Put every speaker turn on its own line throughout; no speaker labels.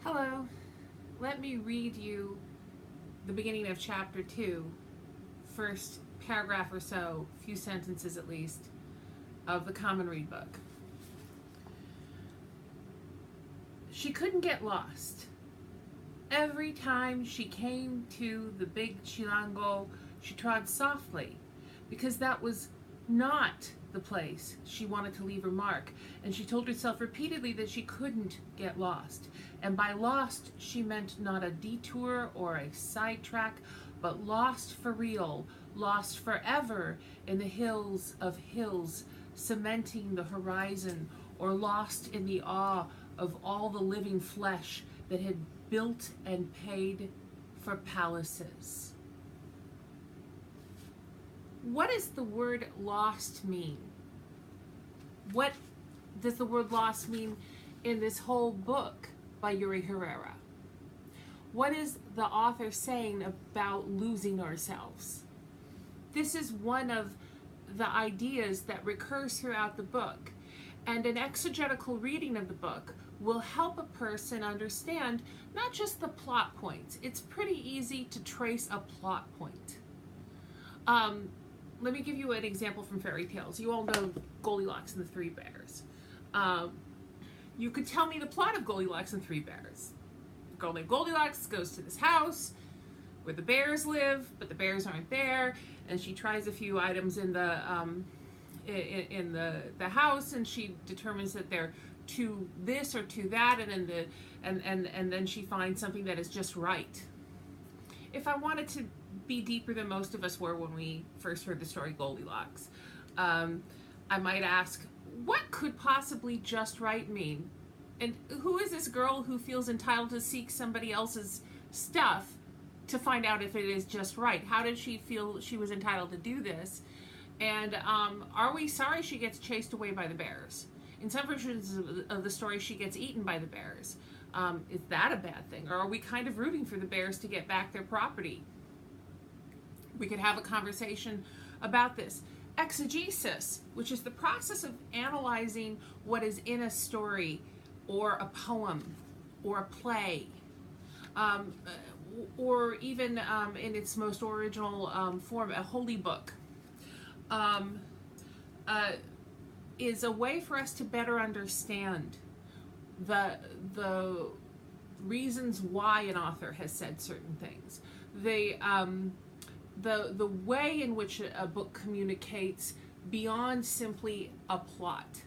Hello, let me read you the beginning of chapter 2, first paragraph or so, few sentences at least, of the Common Read book. She couldn't get lost. Every time she came to the big chilango, she trod softly, because that was not the place she wanted to leave her mark, and she told herself repeatedly that she couldn't get lost. And by lost, she meant not a detour or a sidetrack, but lost for real, lost forever in the hills of hills, cementing the horizon, or lost in the awe of all the living flesh that had built and paid for palaces. What does the word lost mean? What does the word lost mean in this whole book by Yuri Herrera? What is the author saying about losing ourselves? This is one of the ideas that recurs throughout the book, and an exegetical reading of the book will help a person understand not just the plot points. It's pretty easy to trace a plot point. Let me give you an example from fairy tales. You all know Goldilocks and the Three Bears. You could tell me the plot of Goldilocks and Three Bears. A girl named Goldilocks goes to this house where the bears live, but the bears aren't there, and she tries a few items in the house, and she determines that they're to this or to that, and then she finds something that is just right. If I wanted to be deeper than most of us were when we first heard the story Goldilocks, I might ask, what could possibly just right mean? And who is this girl who feels entitled to seek somebody else's stuff to find out if it is just right? How did she feel she was entitled to do this? And are we sorry she gets chased away by the bears? In some versions of the story, she gets eaten by the bears. Is that a bad thing? Or are we kind of rooting for the bears to get back their property? We could have a conversation about this. Exegesis, which is the process of analyzing what is in a story or a poem or a play, or even in its most original form, a holy book, is a way for us to better understand the reasons why an author has said certain things. The way in which a book communicates beyond simply a plot,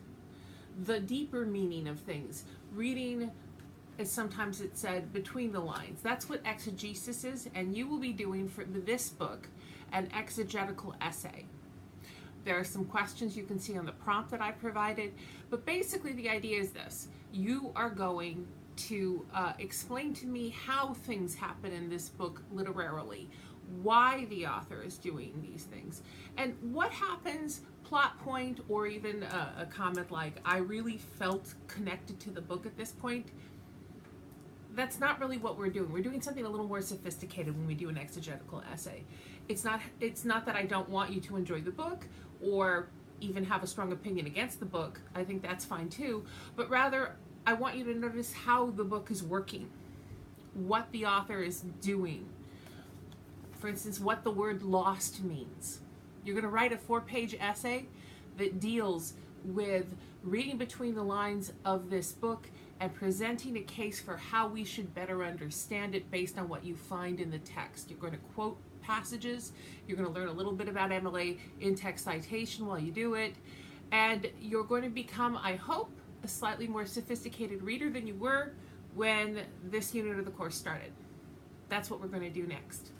the deeper meaning of things, reading, as sometimes it's said, between the lines. That's what exegesis is, and you will be doing for this book an exegetical essay. There are some questions you can see on the prompt that I provided, but basically the idea is this. You are going to explain to me how things happen in this book literarily, why the author is doing these things, and what happens, plot point, or even a comment like, I really felt connected to the book at this point. That's not really what we're doing. We're doing something a little more sophisticated when we do an exegetical essay. It's not that I don't want you to enjoy the book or even have a strong opinion against the book. I think that's fine too, but rather I want you to notice how the book is working, what the author is doing. For instance, what the word lost means. You're going to write a 4-page essay that deals with reading between the lines of this book and presenting a case for how we should better understand it based on what you find in the text. You're going to quote passages. You're going to learn a little bit about MLA in-text citation while you do it. And you're going to become, I hope, a slightly more sophisticated reader than you were when this unit of the course started. That's what we're going to do next.